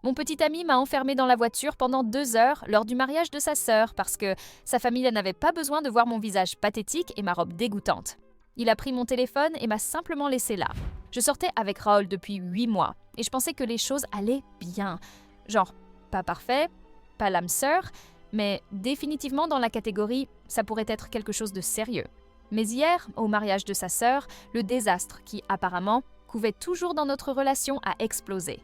Mon petit ami m'a enfermée dans la voiture pendant 2 heures lors du mariage de sa sœur parce que sa famille n'avait pas besoin de voir mon visage pathétique et ma robe dégoûtante. Il a pris mon téléphone et m'a simplement laissé là. Je sortais avec Raoul depuis 8 mois et je pensais que les choses allaient bien. Genre, pas parfait, pas l'âme sœur, mais définitivement dans la catégorie « ça pourrait être quelque chose de sérieux ». Mais hier, au mariage de sa sœur, le désastre qui, apparemment, couvait toujours dans notre relation a explosé.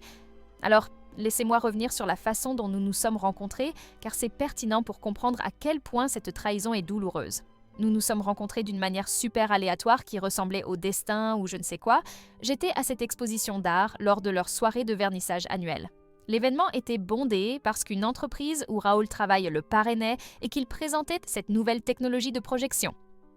Alors, laissez-moi revenir sur la façon dont nous nous sommes rencontrés, car c'est pertinent pour comprendre à quel point cette trahison est douloureuse. Nous nous sommes rencontrés d'une manière super aléatoire qui ressemblait au destin ou je ne sais quoi. J'étais à cette exposition d'art lors de leur soirée de vernissage annuel. L'événement était bondé parce qu'une entreprise où Raoul travaille le parrainait et qu'il présentait cette nouvelle technologie de projection.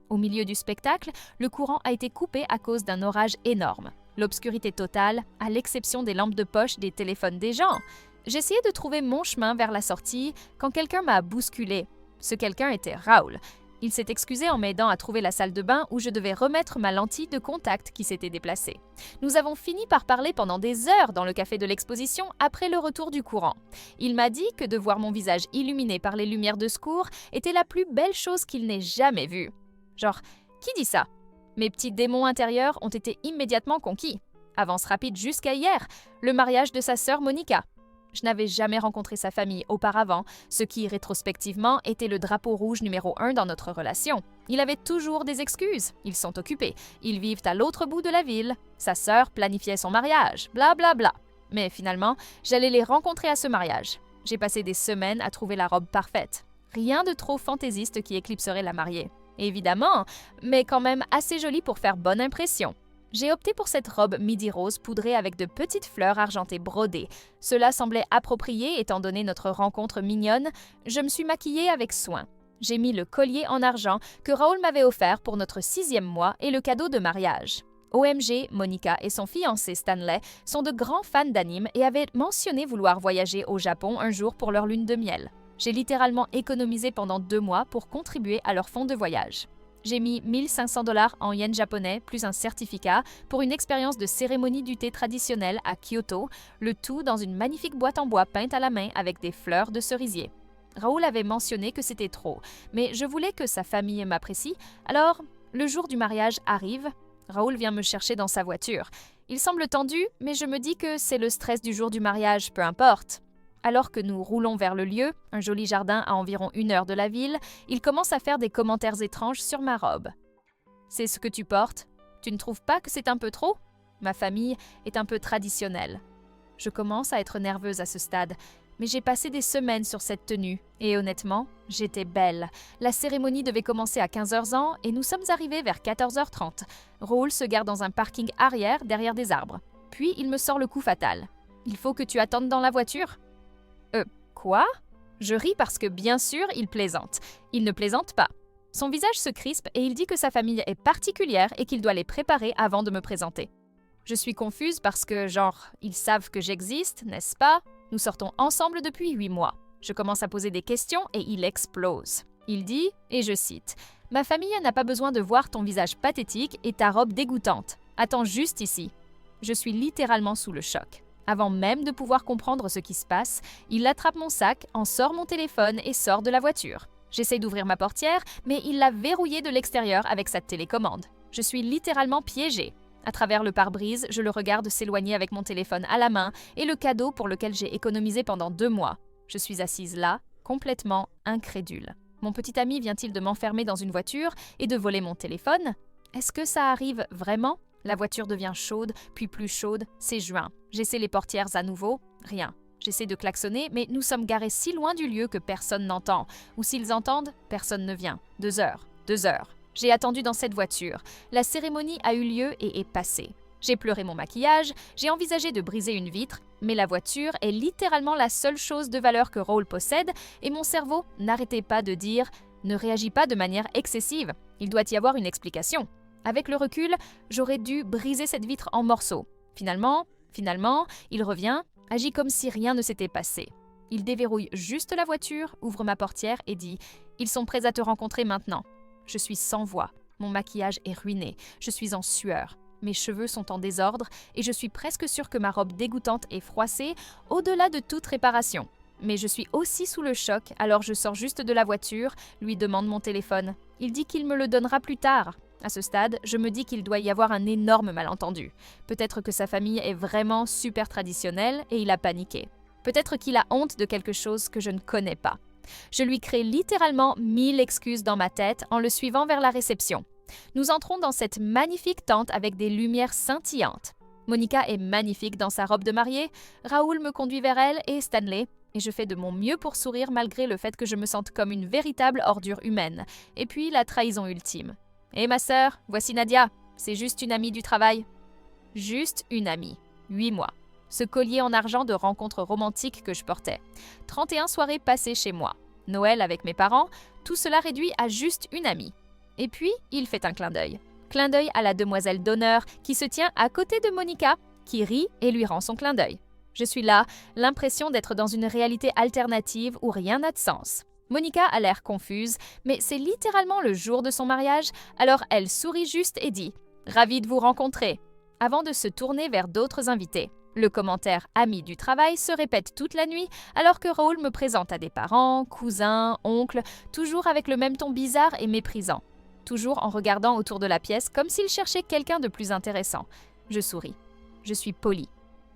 Au milieu du spectacle, le courant a été coupé à cause d'un orage énorme. L'obscurité totale, à l'exception des lampes de poche des téléphones des gens. J'essayais de trouver mon chemin vers la sortie quand quelqu'un m'a bousculé. Ce quelqu'un était Raoul. Il s'est excusé en m'aidant à trouver la salle de bain où je devais remettre ma lentille de contact qui s'était déplacée. Nous avons fini par parler pendant des heures dans le café de l'exposition après le retour du courant. Il m'a dit que de voir mon visage illuminé par les lumières de secours était la plus belle chose qu'il n'ait jamais vue. Genre, qui dit ça? Mes petits démons intérieurs ont été immédiatement conquis. Avance rapide jusqu'à hier, le mariage de sa sœur Monica. Je n'avais jamais rencontré sa famille auparavant, ce qui, rétrospectivement, était le drapeau rouge numéro 1 dans notre relation. Il avait toujours des excuses. Ils sont occupés. Ils vivent à l'autre bout de la ville. Sa sœur planifiait son mariage. Bla bla bla. Mais finalement, j'allais les rencontrer à ce mariage. J'ai passé des semaines à trouver la robe parfaite. Rien de trop fantaisiste qui éclipserait la mariée. Évidemment, mais quand même assez jolie pour faire bonne impression. J'ai opté pour cette robe midi rose poudrée avec de petites fleurs argentées brodées. Cela semblait approprié étant donné notre rencontre mignonne. Je me suis maquillée avec soin. J'ai mis le collier en argent que Raoul m'avait offert pour notre 6e mois et le cadeau de mariage. OMG, Monica et son fiancé Stanley sont de grands fans d'anime et avaient mentionné vouloir voyager au Japon un jour pour leur lune de miel. J'ai littéralement économisé pendant 2 mois pour contribuer à leur fonds de voyage. J'ai mis 1500 $ en yens japonais plus un certificat pour une expérience de cérémonie du thé traditionnel à Kyoto, le tout dans une magnifique boîte en bois peinte à la main avec des fleurs de cerisier. Raoul avait mentionné que c'était trop, mais je voulais que sa famille m'apprécie, alors le jour du mariage arrive. Raoul vient me chercher dans sa voiture. Il semble tendu, mais je me dis que c'est le stress du jour du mariage, peu importe. Alors que nous roulons vers le lieu, un joli jardin à environ 1 heure de la ville, il commence à faire des commentaires étranges sur ma robe. « C'est ce que tu portes? Tu ne trouves pas que c'est un peu trop? Ma famille est un peu traditionnelle. » Je commence à être nerveuse à ce stade, mais j'ai passé des semaines sur cette tenue, et honnêtement, j'étais belle. La cérémonie devait commencer à 15h et nous sommes arrivés vers 14h30. Raoul se gare dans un parking arrière derrière des arbres. Puis il me sort le coup fatal. « Il faut que tu attendes dans la voiture. » Quoi? Je ris parce que bien sûr, il plaisante. Il ne plaisante pas. Son visage se crispe et il dit que sa famille est particulière et qu'il doit les préparer avant de me présenter. Je suis confuse parce que, ils savent que j'existe, n'est-ce pas? Nous sortons ensemble depuis 8 mois. Je commence à poser des questions et il explose. Il dit, et je cite, « Ma famille n'a pas besoin de voir ton visage pathétique et ta robe dégoûtante. Attends juste ici. » Je suis littéralement sous le choc. Avant même de pouvoir comprendre ce qui se passe, il attrape mon sac, en sort mon téléphone et sort de la voiture. J'essaie d'ouvrir ma portière, mais il l'a verrouillée de l'extérieur avec sa télécommande. Je suis littéralement piégée. À travers le pare-brise, je le regarde s'éloigner avec mon téléphone à la main et le cadeau pour lequel j'ai économisé pendant 2 mois. Je suis assise là, complètement incrédule. Mon petit ami vient-il de m'enfermer dans une voiture et de voler mon téléphone? Est-ce que ça arrive vraiment? La voiture devient chaude, puis plus chaude, c'est juin. J'essaie les portières à nouveau, rien. J'essaie de klaxonner, mais nous sommes garés si loin du lieu que personne n'entend. Ou s'ils entendent, personne ne vient. 2 heures, 2 heures. J'ai attendu dans cette voiture. La cérémonie a eu lieu et est passée. J'ai pleuré mon maquillage, j'ai envisagé de briser une vitre, mais la voiture est littéralement la seule chose de valeur que Raoul possède et mon cerveau n'arrêtait pas de dire « Ne réagis pas de manière excessive, il doit y avoir une explication ». Avec le recul, j'aurais dû briser cette vitre en morceaux. Finalement, il revient, agit comme si rien ne s'était passé. Il déverrouille juste la voiture, ouvre ma portière et dit « Ils sont prêts à te rencontrer maintenant ». Je suis sans voix. Mon maquillage est ruiné. Je suis en sueur. Mes cheveux sont en désordre et je suis presque sûre que ma robe dégoûtante est froissée au-delà de toute réparation. Mais je suis aussi sous le choc, alors je sors juste de la voiture, lui demande mon téléphone. Il dit qu'il me le donnera plus tard. À ce stade, je me dis qu'il doit y avoir un énorme malentendu. Peut-être que sa famille est vraiment super traditionnelle et il a paniqué. Peut-être qu'il a honte de quelque chose que je ne connais pas. Je lui crée littéralement 1000 excuses dans ma tête en le suivant vers la réception. Nous entrons dans cette magnifique tente avec des lumières scintillantes. Monica est magnifique dans sa robe de mariée, Raoul me conduit vers elle et Stanley, et je fais de mon mieux pour sourire malgré le fait que je me sente comme une véritable ordure humaine. Et puis la trahison ultime. « Hé ma sœur, voici Nadia, c'est juste une amie du travail. » Juste une amie. 8 mois. Ce collier en argent de rencontre romantique que je portais. 31 soirées passées chez moi. Noël avec mes parents, tout cela réduit à juste une amie. Et puis, il fait un clin d'œil. Clin d'œil à la demoiselle d'honneur qui se tient à côté de Monica, qui rit et lui rend son clin d'œil. Je suis là, l'impression d'être dans une réalité alternative où rien n'a de sens. Monica a l'air confuse, mais c'est littéralement le jour de son mariage, alors elle sourit juste et dit « Ravie de vous rencontrer », avant de se tourner vers d'autres invités. Le commentaire « ami du travail » se répète toute la nuit, alors que Raoul me présente à des parents, cousins, oncles, toujours avec le même ton bizarre et méprisant. Toujours en regardant autour de la pièce comme s'il cherchait quelqu'un de plus intéressant. Je souris. Je suis polie.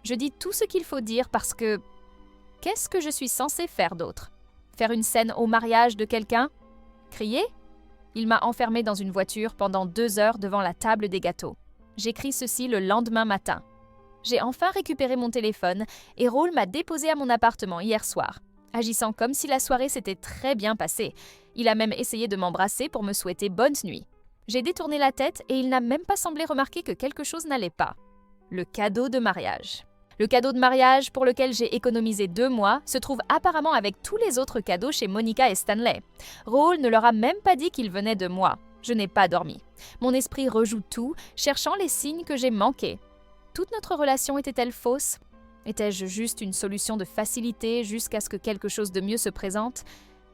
Je dis tout ce qu'il faut dire parce que... Qu'est-ce que je suis censée faire d'autre? Faire une scène au mariage de quelqu'un? Crier? Il m'a enfermée dans une voiture pendant 2 heures devant la table des gâteaux. J'écris ceci le lendemain matin. J'ai enfin récupéré mon téléphone et Raoul m'a déposé à mon appartement hier soir, agissant comme si la soirée s'était très bien passée. Il a même essayé de m'embrasser pour me souhaiter bonne nuit. J'ai détourné la tête et il n'a même pas semblé remarquer que quelque chose n'allait pas. Le cadeau de mariage. Le cadeau de mariage, pour lequel j'ai économisé 2 mois, se trouve apparemment avec tous les autres cadeaux chez Monica et Stanley. Raoul ne leur a même pas dit qu'il venait de moi. Je n'ai pas dormi. Mon esprit rejoue tout, cherchant les signes que j'ai manqués. Toute notre relation était-elle fausse? Étais-je juste une solution de facilité jusqu'à ce que quelque chose de mieux se présente?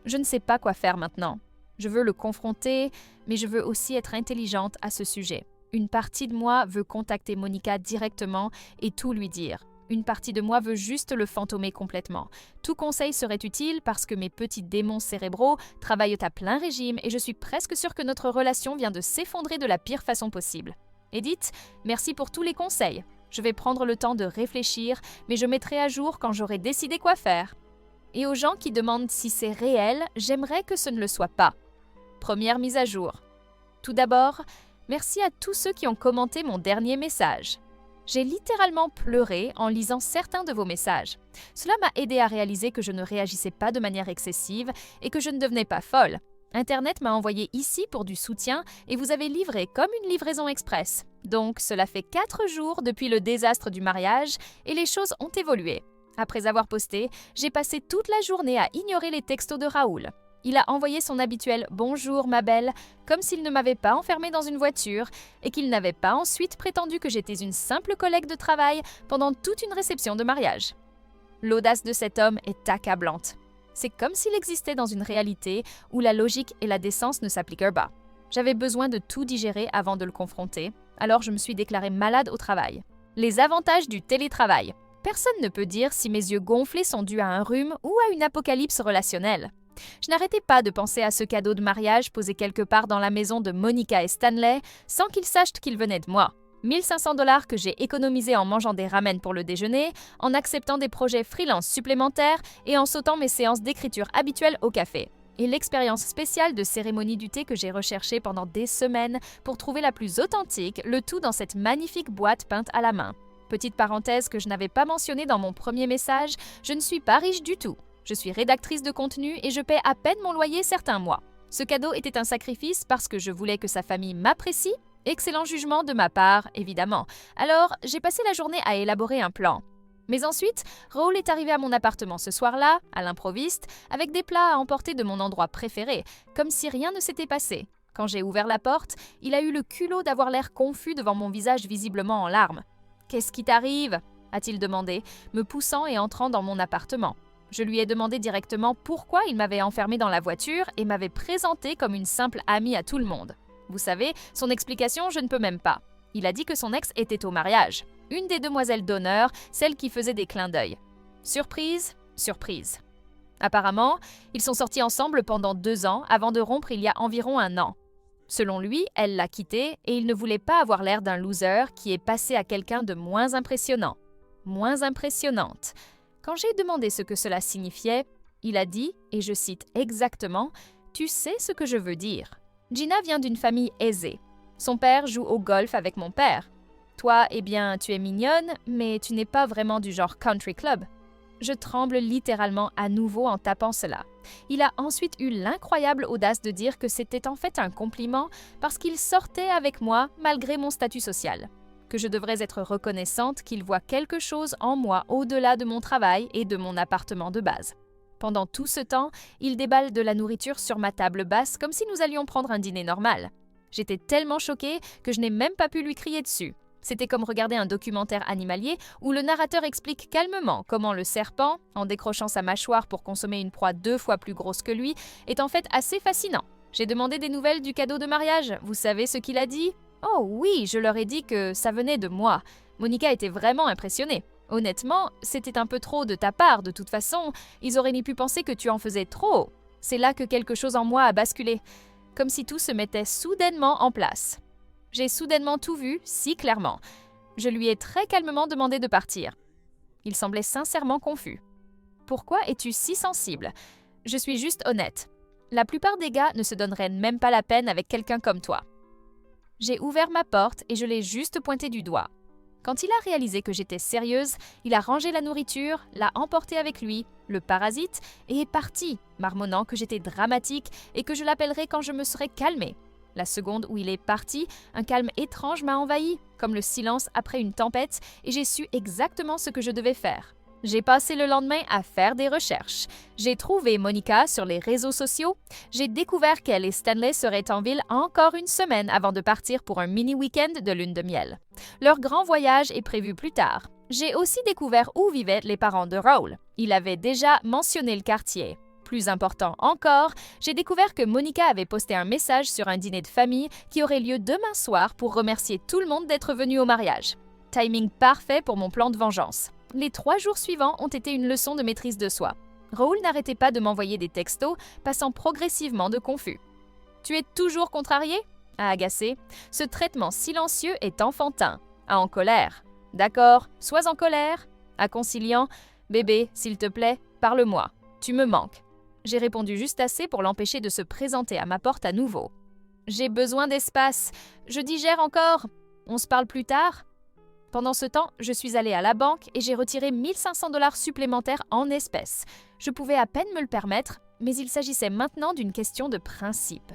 Je ne sais pas quoi faire maintenant. Je veux le confronter, mais je veux aussi être intelligente à ce sujet. Une partie de moi veut contacter Monica directement et tout lui dire. Une partie de moi veut juste le fantômer complètement. Tout conseil serait utile parce que mes petits démons cérébraux travaillent à plein régime et je suis presque sûre que notre relation vient de s'effondrer de la pire façon possible. Edith, merci pour tous les conseils. Je vais prendre le temps de réfléchir, mais je mettrai à jour quand j'aurai décidé quoi faire. Et aux gens qui demandent si c'est réel, j'aimerais que ce ne le soit pas. Première mise à jour. Tout d'abord, merci à tous ceux qui ont commenté mon dernier message. J'ai littéralement pleuré en lisant certains de vos messages. Cela m'a aidé à réaliser que je ne réagissais pas de manière excessive et que je ne devenais pas folle. Internet m'a envoyé ici pour du soutien et vous avez livré comme une livraison express. Donc, cela fait 4 jours depuis le désastre du mariage et les choses ont évolué. Après avoir posté, j'ai passé toute la journée à ignorer les textos de Raoul. Il a envoyé son habituel « Bonjour ma belle » comme s'il ne m'avait pas enfermée dans une voiture et qu'il n'avait pas ensuite prétendu que j'étais une simple collègue de travail pendant toute une réception de mariage. L'audace de cet homme est accablante. C'est comme s'il existait dans une réalité où la logique et la décence ne s'appliquent pas. J'avais besoin de tout digérer avant de le confronter, alors je me suis déclarée malade au travail. Les avantages du télétravail. Personne ne peut dire si mes yeux gonflés sont dus à un rhume ou à une apocalypse relationnelle. Je n'arrêtais pas de penser à ce cadeau de mariage posé quelque part dans la maison de Monica et Stanley sans qu'ils sachent qu'il venait de moi. 1 500 $ que j'ai économisés en mangeant des ramen pour le déjeuner, en acceptant des projets freelance supplémentaires et en sautant mes séances d'écriture habituelles au café. Et l'expérience spéciale de cérémonie du thé que j'ai recherchée pendant des semaines pour trouver la plus authentique, le tout dans cette magnifique boîte peinte à la main. Petite parenthèse que je n'avais pas mentionnée dans mon premier message, je ne suis pas riche du tout. Je suis rédactrice de contenu et je paie à peine mon loyer certains mois. Ce cadeau était un sacrifice parce que je voulais que sa famille m'apprécie. Excellent jugement de ma part, évidemment. Alors, j'ai passé la journée à élaborer un plan. Mais ensuite, Raoul est arrivé à mon appartement ce soir-là, à l'improviste, avec des plats à emporter de mon endroit préféré, comme si rien ne s'était passé. Quand j'ai ouvert la porte, il a eu le culot d'avoir l'air confus devant mon visage visiblement en larmes. « Qu'est-ce qui t'arrive » a-t-il demandé, me poussant et entrant dans mon appartement. Je lui ai demandé directement pourquoi il m'avait enfermée dans la voiture et m'avait présentée comme une simple amie à tout le monde. Vous savez, son explication, je ne peux même pas. Il a dit que son ex était au mariage. Une des demoiselles d'honneur, celle qui faisait des clins d'œil. Surprise, surprise. Apparemment, ils sont sortis ensemble pendant 2 ans avant de rompre il y a environ 1 an. Selon lui, elle l'a quitté et il ne voulait pas avoir l'air d'un loser qui est passé à quelqu'un de moins impressionnant. Moins impressionnante. Quand j'ai demandé ce que cela signifiait, il a dit, et je cite exactement, « Tu sais ce que je veux dire. Gina vient d'une famille aisée. Son père joue au golf avec mon père. Toi, eh bien, tu es mignonne, mais tu n'es pas vraiment du genre country club. » Je tremble littéralement à nouveau en tapant cela. Il a ensuite eu l'incroyable audace de dire que c'était en fait un compliment parce qu'il sortait avec moi malgré mon statut social. Que je devrais être reconnaissante qu'il voit quelque chose en moi au-delà de mon travail et de mon appartement de base. Pendant tout ce temps, il déballe de la nourriture sur ma table basse comme si nous allions prendre un dîner normal. J'étais tellement choquée que je n'ai même pas pu lui crier dessus. C'était comme regarder un documentaire animalier où le narrateur explique calmement comment le serpent, en décrochant sa mâchoire pour consommer une proie 2 fois plus grosse que lui, est en fait assez fascinant. J'ai demandé des nouvelles du cadeau de mariage. Vous savez ce qu'il a dit ? Oh oui, je leur ai dit que ça venait de moi. Monica était vraiment impressionnée. Honnêtement, c'était un peu trop de ta part. De toute façon, ils auraient ni pu penser que tu en faisais trop. C'est là que quelque chose en moi a basculé. Comme si tout se mettait soudainement en place. J'ai soudainement tout vu, si clairement. Je lui ai très calmement demandé de partir. Il semblait sincèrement confus. « Pourquoi es-tu si sensible ? Je suis juste honnête. La plupart des gars ne se donneraient même pas la peine avec quelqu'un comme toi. » J'ai ouvert ma porte et je l'ai juste pointé du doigt. Quand il a réalisé que j'étais sérieuse, il a rangé la nourriture, l'a emporté avec lui, le parasite, et est parti, marmonnant que j'étais dramatique et que je l'appellerais quand je me serais calmée. La seconde où il est parti, un calme étrange m'a envahi, comme le silence après une tempête, et j'ai su exactement ce que je devais faire. J'ai passé le lendemain à faire des recherches. J'ai trouvé Monica sur les réseaux sociaux. J'ai découvert qu'elle et Stanley seraient en ville encore une semaine avant de partir pour un mini week-end de lune de miel. Leur grand voyage est prévu plus tard. J'ai aussi découvert où vivaient les parents de Raoul. Il avait déjà mentionné le quartier. Plus important encore, j'ai découvert que Monica avait posté un message sur un dîner de famille qui aurait lieu demain soir pour remercier tout le monde d'être venu au mariage. Timing parfait pour mon plan de vengeance. Les 3 jours suivants ont été une leçon de maîtrise de soi. Raoul n'arrêtait pas de m'envoyer des textos, passant progressivement de confus. « Tu es toujours contrarié ?» a agacé. « Ce traitement silencieux est enfantin. » A en colère. « D'accord, sois en colère. » A conciliant. « Bébé, s'il te plaît, parle-moi. Tu me manques. » J'ai répondu juste assez pour l'empêcher de se présenter à ma porte à nouveau. « J'ai besoin d'espace. Je digère encore. On se parle plus tard ?» Pendant ce temps, je suis allée à la banque et j'ai retiré 1 500 $ supplémentaires en espèces. Je pouvais à peine me le permettre, mais il s'agissait maintenant d'une question de principe.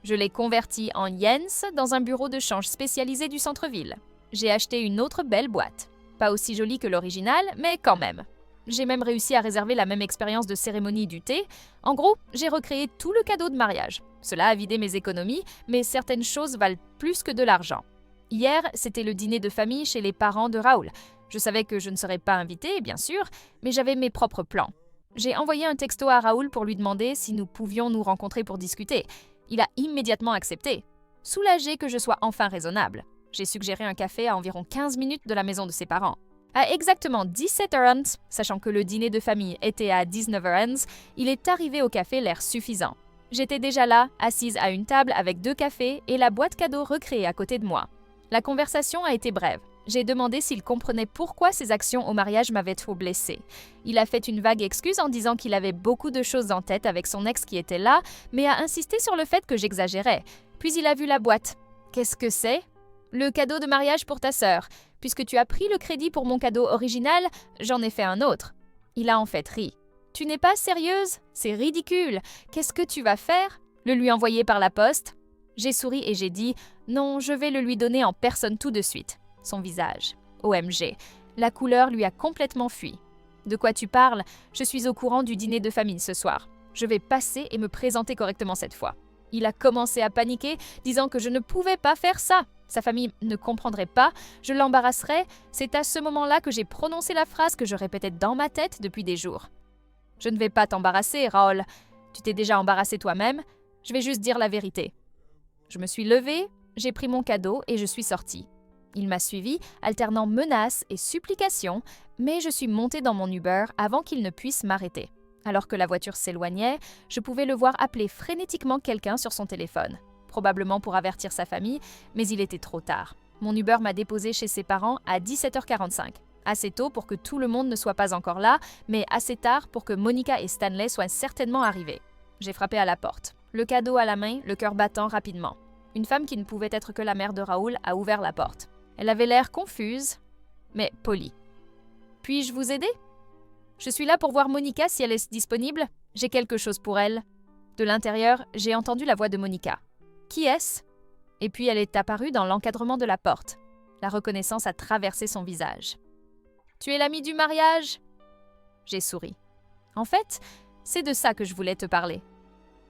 Je l'ai converti en yens dans un bureau de change spécialisé du centre-ville. J'ai acheté une autre belle boîte. Pas aussi jolie que l'original, mais quand même. J'ai même réussi à réserver la même expérience de cérémonie du thé. En gros, j'ai recréé tout le cadeau de mariage. Cela a vidé mes économies, mais certaines choses valent plus que de l'argent. Hier, c'était le dîner de famille chez les parents de Raoul. Je savais que je ne serais pas invitée, bien sûr, mais j'avais mes propres plans. J'ai envoyé un texto à Raoul pour lui demander si nous pouvions nous rencontrer pour discuter. Il a immédiatement accepté. Soulagé que je sois enfin raisonnable. J'ai suggéré un café à environ 15 minutes de la maison de ses parents. À exactement 17h, sachant que le dîner de famille était à 19h, il est arrivé au café l'air suffisant. J'étais déjà là, assise à une table avec 2 cafés et la boîte cadeau recréée à côté de moi. La conversation a été brève. J'ai demandé s'il comprenait pourquoi ses actions au mariage m'avaient trop blessée. Il a fait une vague excuse en disant qu'il avait beaucoup de choses en tête avec son ex qui était là, mais a insisté sur le fait que j'exagérais. Puis il a vu la boîte. « Qu'est-ce que c'est ?»« Le cadeau de mariage pour ta sœur. Puisque tu as pris le crédit pour mon cadeau original, j'en ai fait un autre. » Il a en fait ri. « Tu n'es pas sérieuse ? C'est ridicule. Qu'est-ce que tu vas faire ? Le lui envoyer par la poste ?» J'ai souri et j'ai dit « Non, je vais le lui donner en personne tout de suite. » Son visage. OMG. La couleur lui a complètement fui. « De quoi tu parles ? Je suis au courant du dîner de famille ce soir. Je vais passer et me présenter correctement cette fois. » Il a commencé à paniquer, disant que je ne pouvais pas faire ça. Sa famille ne comprendrait pas, je l'embarrasserais. C'est à ce moment-là que j'ai prononcé la phrase que je répétais dans ma tête depuis des jours. « Je ne vais pas t'embarrasser, Raoul. Tu t'es déjà embarrassé toi-même. Je vais juste dire la vérité. » Je me suis levée, j'ai pris mon cadeau et je suis sortie. Il m'a suivi, alternant menaces et supplications, mais je suis montée dans mon Uber avant qu'il ne puisse m'arrêter. Alors que la voiture s'éloignait, je pouvais le voir appeler frénétiquement quelqu'un sur son téléphone, probablement pour avertir sa famille, mais il était trop tard. Mon Uber m'a déposé chez ses parents à 17h45. Assez tôt pour que tout le monde ne soit pas encore là, mais assez tard pour que Monica et Stanley soient certainement arrivés. J'ai frappé à la porte, le cadeau à la main, le cœur battant rapidement. Une femme qui ne pouvait être que la mère de Raoul a ouvert la porte. Elle avait l'air confuse, mais polie. « Puis-je vous aider ? Je suis là pour voir Monica si elle est disponible. J'ai quelque chose pour elle. » De l'intérieur, j'ai entendu la voix de Monica. « Qui est-ce » Et puis elle est apparue dans l'encadrement de la porte. La reconnaissance a traversé son visage. « Tu es l'ami du mariage ?» J'ai souri. « En fait, c'est de ça que je voulais te parler. »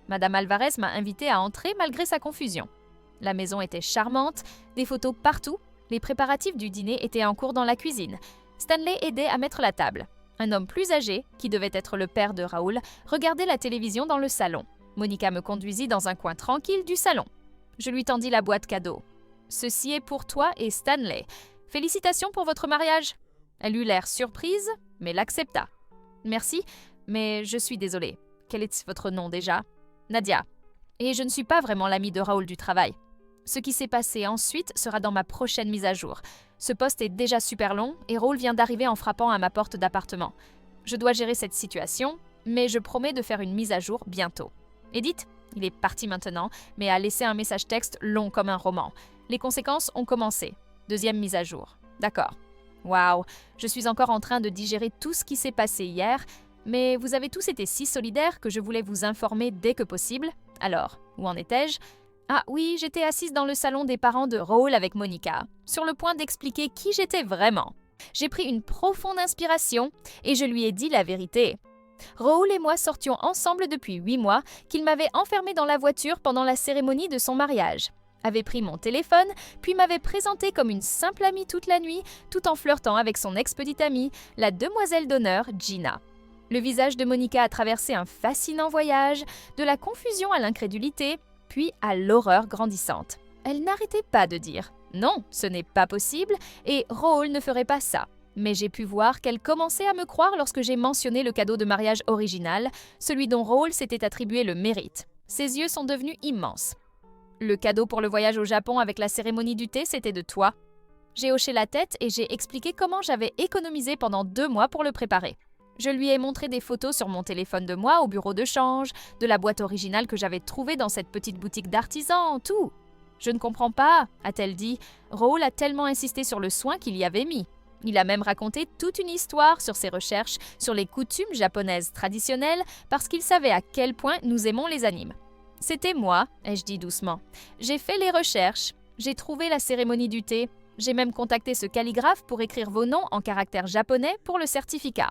Madame Alvarez m'a invitée à entrer malgré sa confusion. La maison était charmante, des photos partout, les préparatifs du dîner étaient en cours dans la cuisine. Stanley aidait à mettre la table. Un homme plus âgé, qui devait être le père de Raoul, regardait la télévision dans le salon. Monica me conduisit dans un coin tranquille du salon. Je lui tendis la boîte cadeau. « Ceci est pour toi et Stanley. Félicitations pour votre mariage. » Elle eut l'air surprise, mais l'accepta. « Merci, mais je suis désolée. Quel est votre nom déjà ?»« Nadia. Et je ne suis pas vraiment l'amie de Raoul du travail. Ce qui s'est passé ensuite sera dans ma prochaine mise à jour. Ce poste est déjà super long et Raoul vient d'arriver en frappant à ma porte d'appartement. Je dois gérer cette situation, mais je promets de faire une mise à jour bientôt. Edith, il est parti maintenant, mais a laissé un message texte long comme un roman. Les conséquences ont commencé. Deuxième mise à jour. D'accord. Waouh, je suis encore en train de digérer tout ce qui s'est passé hier, mais vous avez tous été si solidaires que je voulais vous informer dès que possible. Alors, où en étais-je ? Ah oui, j'étais assise dans le salon des parents de Raoul avec Monica, sur le point d'expliquer qui j'étais vraiment. J'ai pris une profonde inspiration et je lui ai dit la vérité. Raoul et moi sortions ensemble depuis 8 mois, qu'il m'avait enfermée dans la voiture pendant la cérémonie de son mariage, avait pris mon téléphone, puis m'avait présenté comme une simple amie toute la nuit, tout en flirtant avec son ex-petite amie, la demoiselle d'honneur Gina. Le visage de Monica a traversé un fascinant voyage, de la confusion à l'incrédulité, puis à l'horreur grandissante. Elle n'arrêtait pas de dire « Non, ce n'est pas possible et Raoul ne ferait pas ça ». Mais j'ai pu voir qu'elle commençait à me croire lorsque j'ai mentionné le cadeau de mariage original, celui dont Raoul s'était attribué le mérite. Ses yeux sont devenus immenses. « Le cadeau pour le voyage au Japon avec la cérémonie du thé, c'était de toi. » J'ai hoché la tête et j'ai expliqué comment j'avais économisé pendant 2 mois pour le préparer. Je lui ai montré des photos sur mon téléphone de moi au bureau de change, de la boîte originale que j'avais trouvée dans cette petite boutique d'artisans, tout. « Je ne comprends pas », a-t-elle dit. Raoul a tellement insisté sur le soin qu'il y avait mis. Il a même raconté toute une histoire sur ses recherches sur les coutumes japonaises traditionnelles parce qu'il savait à quel point nous aimons les animes. « C'était moi », ai-je dit doucement. « J'ai fait les recherches, j'ai trouvé la cérémonie du thé, j'ai même contacté ce calligraphe pour écrire vos noms en caractères japonais pour le certificat. »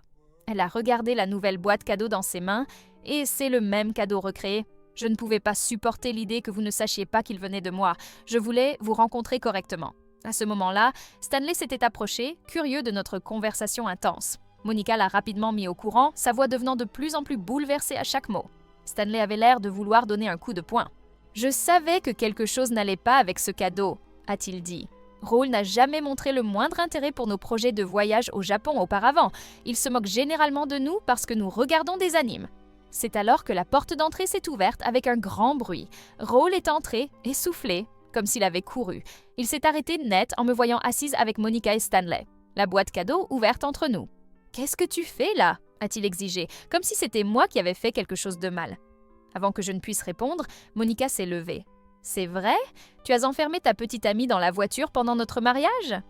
Elle a regardé la nouvelle boîte cadeau dans ses mains, et c'est le même cadeau recréé. Je ne pouvais pas supporter l'idée que vous ne sachiez pas qu'il venait de moi. Je voulais vous rencontrer correctement. À ce moment-là, Stanley s'était approché, curieux de notre conversation intense. Monica l'a rapidement mis au courant, sa voix devenant de plus en plus bouleversée à chaque mot. Stanley avait l'air de vouloir donner un coup de poing. « Je savais que quelque chose n'allait pas avec ce cadeau », a-t-il dit. Raoul n'a jamais montré le moindre intérêt pour nos projets de voyage au Japon auparavant. Il se moque généralement de nous parce que nous regardons des animes. C'est alors que la porte d'entrée s'est ouverte avec un grand bruit. Raoul est entré, essoufflé, comme s'il avait couru. Il s'est arrêté net en me voyant assise avec Monica et Stanley. La boîte cadeau ouverte entre nous. « Qu'est-ce que tu fais là ?» a-t-il exigé, comme si c'était moi qui avais fait quelque chose de mal. Avant que je ne puisse répondre, Monica s'est levée. « C'est vrai ? Tu as enfermé ta petite amie dans la voiture pendant notre mariage ?»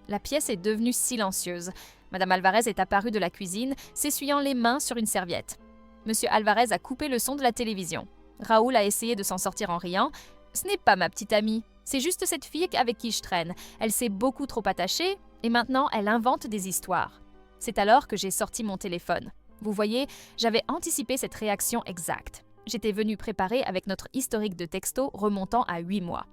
La pièce est devenue silencieuse. Madame Alvarez est apparue de la cuisine, s'essuyant les mains sur une serviette. Monsieur Alvarez a coupé le son de la télévision. Raoul a essayé de s'en sortir en riant. « Ce n'est pas ma petite amie, c'est juste cette fille avec qui je traîne. Elle s'est beaucoup trop attachée et maintenant elle invente des histoires. » C'est alors que j'ai sorti mon téléphone. Vous voyez, j'avais anticipé cette réaction exacte. J'étais venue préparer avec notre historique de texto remontant à 8 mois.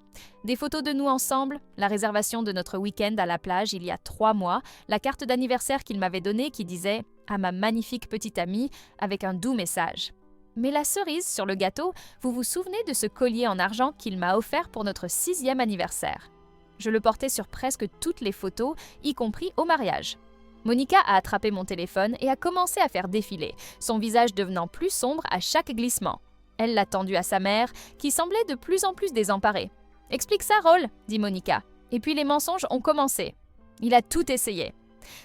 Des photos de nous ensemble, la réservation de notre week-end à la plage il y a 3 mois, la carte d'anniversaire qu'il m'avait donnée qui disait « À ma magnifique petite amie » avec un doux message. Mais la cerise sur le gâteau, vous vous souvenez de ce collier en argent qu'il m'a offert pour notre 6e anniversaire? Je le portais sur presque toutes les photos, y compris au mariage. Monica a attrapé mon téléphone et a commencé à faire défiler, son visage devenant plus sombre à chaque glissement. Elle l'a tendu à sa mère, qui semblait de plus en plus désemparée. « Explique ça, Raoul » dit Monica. Et puis les mensonges ont commencé. Il a tout essayé.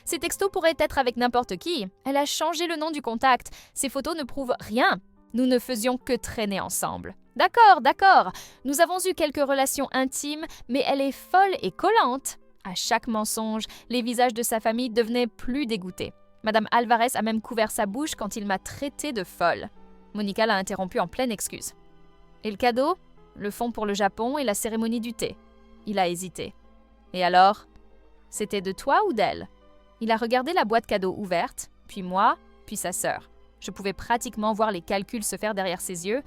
Ces textos pourraient être avec n'importe qui. Elle a changé le nom du contact. Ces photos ne prouvent rien. Nous ne faisions que traîner ensemble. D'accord. Nous avons eu quelques relations intimes, mais elle est folle et collante. À chaque mensonge, les visages de sa famille devenaient plus dégoûtés. Madame Alvarez a même couvert sa bouche quand il m'a traitée de folle. Monica l'a interrompu en pleine excuse. Et le cadeau ? Le fonds pour le Japon et la cérémonie du thé. Il a hésité. Et alors ? C'était de toi ou d'elle ? Il a regardé la boîte cadeau ouverte, puis moi, puis sa sœur. Je pouvais pratiquement voir les calculs se faire derrière ses yeux.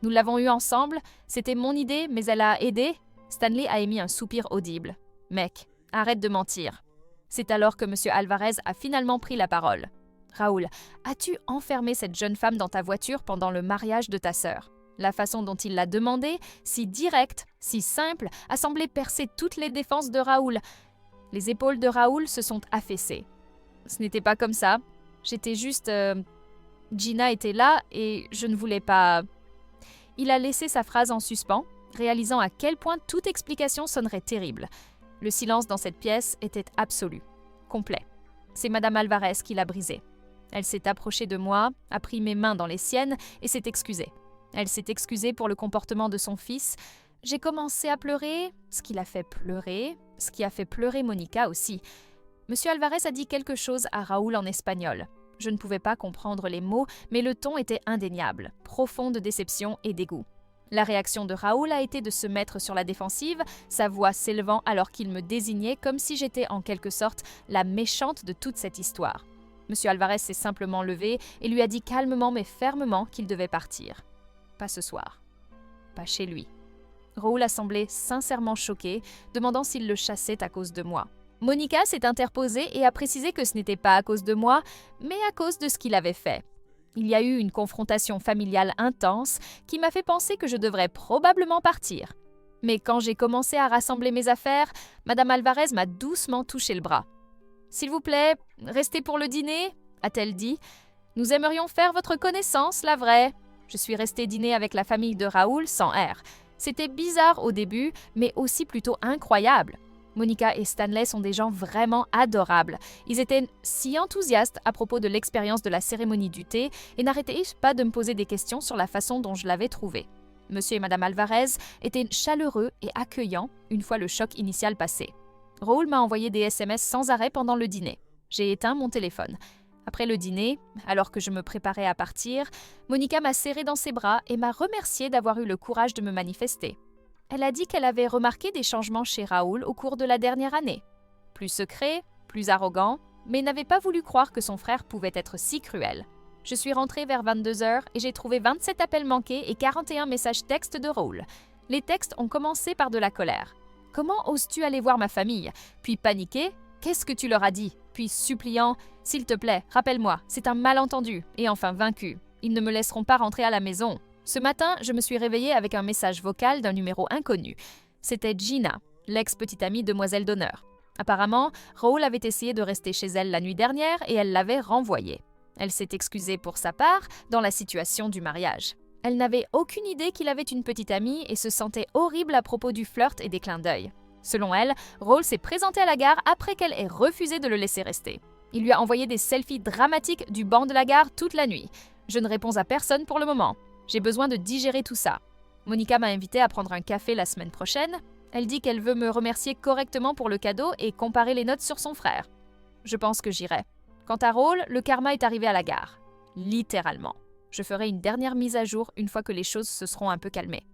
Nous l'avons eu ensemble, c'était mon idée, mais elle a aidé. Stanley a émis un soupir audible. « Mec, arrête de mentir. » C'est alors que M. Alvarez a finalement pris la parole. « Raoul, as-tu enfermé cette jeune femme dans ta voiture pendant le mariage de ta sœur ? » La façon dont il l'a demandé, si directe, si simple, a semblé percer toutes les défenses de Raoul. Les épaules de Raoul se sont affaissées. Ce n'était pas comme ça. J'étais juste... Gina était là et je ne voulais pas... Il a laissé sa phrase en suspens, réalisant à quel point toute explication sonnerait terrible. Le silence dans cette pièce était absolu, complet. C'est Madame Alvarez qui l'a brisé. Elle s'est approchée de moi, a pris mes mains dans les siennes et s'est excusée. Elle s'est excusée pour le comportement de son fils. J'ai commencé à pleurer, ce qui l'a fait pleurer, ce qui a fait pleurer Monica aussi. Monsieur Alvarez a dit quelque chose à Raoul en espagnol. Je ne pouvais pas comprendre les mots, mais le ton était indéniable, profonde déception et dégoût. La réaction de Raoul a été de se mettre sur la défensive, sa voix s'élevant alors qu'il me désignait comme si j'étais en quelque sorte la méchante de toute cette histoire. Monsieur Alvarez s'est simplement levé et lui a dit calmement mais fermement qu'il devait partir. Pas ce soir. Pas chez lui. Raoul a semblé sincèrement choqué, demandant s'il le chassait à cause de moi. Monica s'est interposée et a précisé que ce n'était pas à cause de moi, mais à cause de ce qu'il avait fait. Il y a eu une confrontation familiale intense qui m'a fait penser que je devrais probablement partir. Mais quand j'ai commencé à rassembler mes affaires, Madame Alvarez m'a doucement touché le bras. « S'il vous plaît, restez pour le dîner » a-t-elle dit. « Nous aimerions faire votre connaissance, la vraie. » Je suis restée dîner avec la famille de Raoul sans R. C'était bizarre au début, mais aussi plutôt incroyable. Monica et Stanley sont des gens vraiment adorables. Ils étaient si enthousiastes à propos de l'expérience de la cérémonie du thé et n'arrêtaient pas de me poser des questions sur la façon dont je l'avais trouvée. Monsieur et Madame Alvarez étaient chaleureux et accueillants une fois le choc initial passé. Raoul m'a envoyé des SMS sans arrêt pendant le dîner. J'ai éteint mon téléphone. Après le dîner, alors que je me préparais à partir, Monica m'a serré dans ses bras et m'a remercié d'avoir eu le courage de me manifester. Elle a dit qu'elle avait remarqué des changements chez Raoul au cours de la dernière année. Plus secret, plus arrogant, mais n'avait pas voulu croire que son frère pouvait être si cruel. Je suis rentrée vers 22h et j'ai trouvé 27 appels manqués et 41 messages textes de Raoul. Les textes ont commencé par de la colère. « Comment oses-tu aller voir ma famille ?» Puis paniqué, « Qu'est-ce que tu leur as dit ?» Puis suppliant, « S'il te plaît, rappelle-moi, c'est un malentendu. » Et enfin vaincu. Ils ne me laisseront pas rentrer à la maison. Ce matin, je me suis réveillée avec un message vocal d'un numéro inconnu. C'était Gina, l'ex-petite amie demoiselle d'honneur. Apparemment, Raoul avait essayé de rester chez elle la nuit dernière et elle l'avait renvoyée. Elle s'est excusée pour sa part dans la situation du mariage. Elle n'avait aucune idée qu'il avait une petite amie et se sentait horrible à propos du flirt et des clins d'œil. Selon elle, Raoul s'est présenté à la gare après qu'elle ait refusé de le laisser rester. Il lui a envoyé des selfies dramatiques du banc de la gare toute la nuit. Je ne réponds à personne pour le moment. J'ai besoin de digérer tout ça. Monica m'a invitée à prendre un café la semaine prochaine. Elle dit qu'elle veut me remercier correctement pour le cadeau et comparer les notes sur son frère. Je pense que j'irai. Quant à Raoul, le karma est arrivé à la gare. Littéralement. Je ferai une dernière mise à jour une fois que les choses se seront un peu calmées.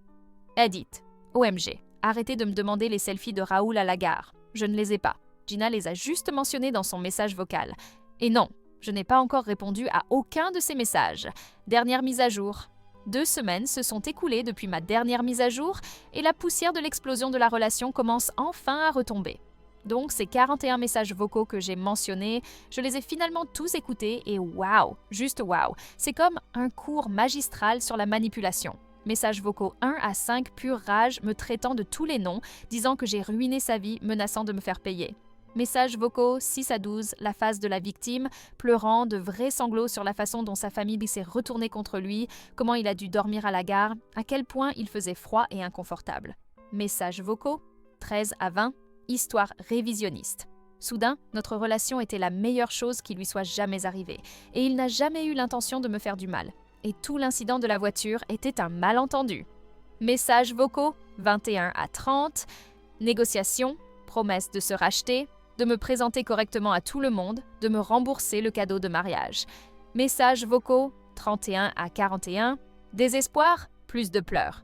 Edith. OMG. Arrêtez de me demander les selfies de Raoul à la gare. Je ne les ai pas. Gina les a juste mentionnés dans son message vocal. Et non, je n'ai pas encore répondu à aucun de ces messages. Dernière mise à jour. 2 semaines se sont écoulées depuis ma dernière mise à jour et la poussière de l'explosion de la relation commence enfin à retomber. Donc ces 41 messages vocaux que j'ai mentionnés, je les ai finalement tous écoutés et waouh, juste waouh, c'est comme un cours magistral sur la manipulation. Messages vocaux 1 à 5, pure rage, me traitant de tous les noms, disant que j'ai ruiné sa vie, menaçant de me faire payer. Messages vocaux 6 à 12, la face de la victime, pleurant, de vrais sanglots sur la façon dont sa famille s'est retournée contre lui, comment il a dû dormir à la gare, à quel point il faisait froid et inconfortable. Messages vocaux 13 à 20, histoire révisionniste. Soudain, notre relation était la meilleure chose qui lui soit jamais arrivée, et il n'a jamais eu l'intention de me faire du mal. Et tout l'incident de la voiture était un malentendu. Messages vocaux 21 à 30, négociations, promesse de se racheter, de me présenter correctement à tout le monde, de me rembourser le cadeau de mariage. Messages vocaux 31 à 41, désespoir, plus de pleurs.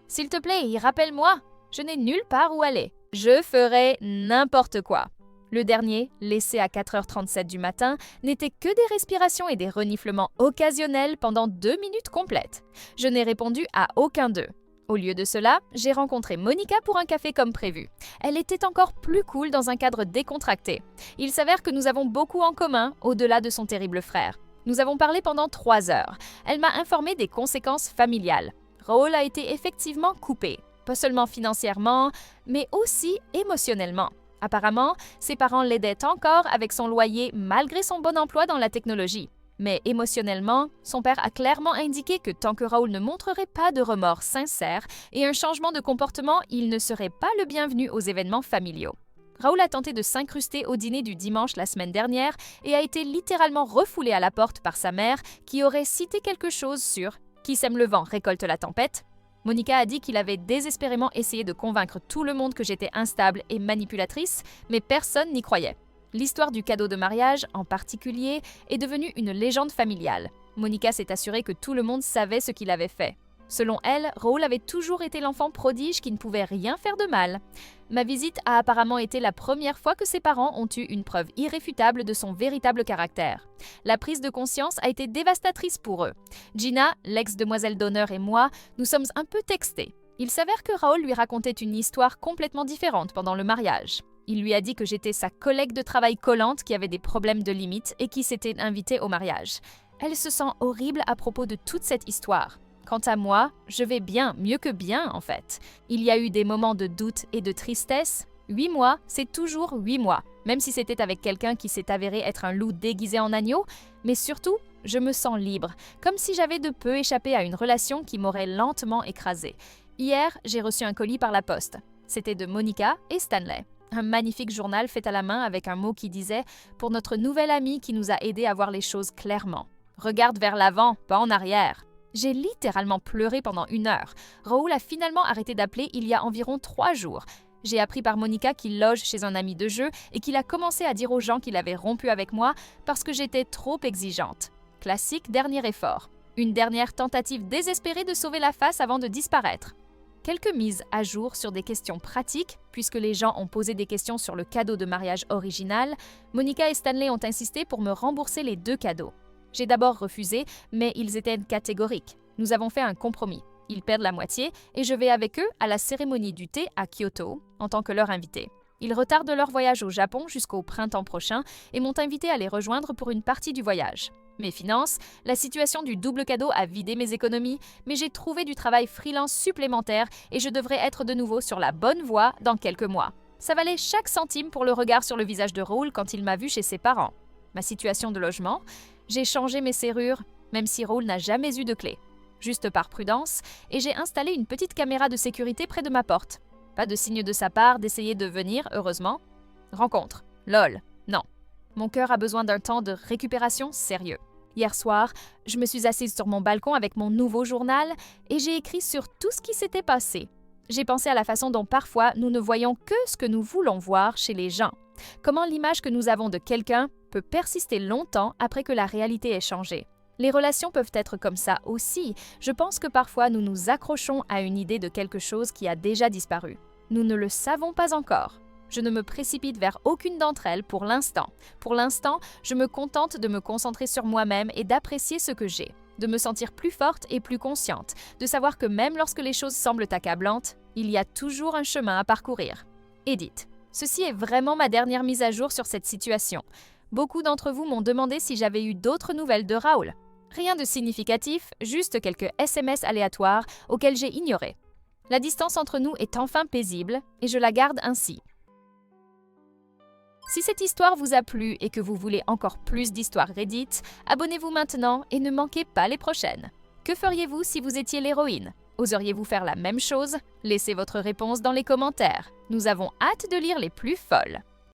S'il te plaît, rappelle-moi, je n'ai nulle part où aller. Je ferai n'importe quoi. Le dernier, laissé à 4h37 du matin, n'était que des respirations et des reniflements occasionnels pendant 2 minutes complètes. Je n'ai répondu à aucun d'eux. Au lieu de cela, j'ai rencontré Monica pour un café comme prévu. Elle était encore plus cool dans un cadre décontracté. Il s'avère que nous avons beaucoup en commun, au-delà de son terrible frère. Nous avons parlé pendant 3 heures. Elle m'a informé des conséquences familiales. Raoul a été effectivement coupé, pas seulement financièrement, mais aussi émotionnellement. Apparemment, ses parents l'aidaient encore avec son loyer malgré son bon emploi dans la technologie. Mais émotionnellement, son père a clairement indiqué que tant que Raoul ne montrerait pas de remords sincères et un changement de comportement, il ne serait pas le bienvenu aux événements familiaux. Raoul a tenté de s'incruster au dîner du dimanche la semaine dernière et a été littéralement refoulé à la porte par sa mère qui aurait cité quelque chose sur « Qui sème le vent récolte la tempête ». Monica a dit qu'il avait désespérément essayé de convaincre tout le monde que j'étais instable et manipulatrice, mais personne n'y croyait. L'histoire du cadeau de mariage, en particulier, est devenue une légende familiale. Monica s'est assurée que tout le monde savait ce qu'il avait fait. Selon elle, Raoul avait toujours été l'enfant prodige qui ne pouvait rien faire de mal. Ma visite a apparemment été la première fois que ses parents ont eu une preuve irréfutable de son véritable caractère. La prise de conscience a été dévastatrice pour eux. Gina, l'ex-demoiselle d'honneur et moi, nous sommes un peu textés. Il s'avère que Raoul lui racontait une histoire complètement différente pendant le mariage. Il lui a dit que j'étais sa collègue de travail collante qui avait des problèmes de limite et qui s'était invitée au mariage. Elle se sent horrible à propos de toute cette histoire. Quant à moi, je vais bien, mieux que bien en fait. Il y a eu des moments de doute et de tristesse. 8 mois, c'est toujours 8 mois, même si c'était avec quelqu'un qui s'est avéré être un loup déguisé en agneau. Mais surtout, je me sens libre, comme si j'avais de peu échappé à une relation qui m'aurait lentement écrasée. Hier, j'ai reçu un colis par la poste. C'était de Monica et Stanley. Un magnifique journal fait à la main avec un mot qui disait « Pour notre nouvel ami qui nous a aidés à voir les choses clairement. Regarde vers l'avant, pas en arrière. » J'ai littéralement pleuré pendant 1 heure. Raoul a finalement arrêté d'appeler il y a environ 3 jours. J'ai appris par Monica qu'il loge chez un ami de jeu et qu'il a commencé à dire aux gens qu'il avait rompu avec moi parce que j'étais trop exigeante. Classique dernier effort. Une dernière tentative désespérée de sauver la face avant de disparaître. Quelques mises à jour sur des questions pratiques, puisque les gens ont posé des questions sur le cadeau de mariage original. Monica et Stanley ont insisté pour me rembourser les 2 cadeaux. J'ai d'abord refusé, mais ils étaient catégoriques. Nous avons fait un compromis. Ils perdent la moitié et je vais avec eux à la cérémonie du thé à Kyoto en tant que leur invité. Ils retardent leur voyage au Japon jusqu'au printemps prochain et m'ont invité à les rejoindre pour une partie du voyage. Mes finances, la situation du double cadeau a vidé mes économies, mais j'ai trouvé du travail freelance supplémentaire et je devrais être de nouveau sur la bonne voie dans quelques mois. Ça valait chaque centime pour le regard sur le visage de Raoul quand il m'a vu chez ses parents. Ma situation de logement, j'ai changé mes serrures, même si Raoul n'a jamais eu de clé. Juste par prudence, et j'ai installé une petite caméra de sécurité près de ma porte. Pas de signe de sa part d'essayer de venir, heureusement. Rencontre. Lol. Non. Mon cœur a besoin d'un temps de récupération sérieux. Hier soir, je me suis assise sur mon balcon avec mon nouveau journal et j'ai écrit sur tout ce qui s'était passé. J'ai pensé à la façon dont parfois nous ne voyons que ce que nous voulons voir chez les gens. Comment l'image que nous avons de quelqu'un peut persister longtemps après que la réalité ait changé. Les relations peuvent être comme ça aussi. Je pense que parfois nous nous accrochons à une idée de quelque chose qui a déjà disparu. Nous ne le savons pas encore. Je ne me précipite vers aucune d'entre elles pour l'instant. Pour l'instant, je me contente de me concentrer sur moi-même et d'apprécier ce que j'ai. De me sentir plus forte et plus consciente. De savoir que même lorsque les choses semblent accablantes, il y a toujours un chemin à parcourir. Edith. Ceci est vraiment ma dernière mise à jour sur cette situation. Beaucoup d'entre vous m'ont demandé si j'avais eu d'autres nouvelles de Raoul. Rien de significatif, juste quelques SMS aléatoires auxquels j'ai ignoré. La distance entre nous est enfin paisible et je la garde ainsi. Si cette histoire vous a plu et que vous voulez encore plus d'histoires Reddit, abonnez-vous maintenant et ne manquez pas les prochaines. Que feriez-vous si vous étiez l'héroïne? Oseriez-vous faire la même chose? Laissez votre réponse dans les commentaires. Nous avons hâte de lire les plus folles.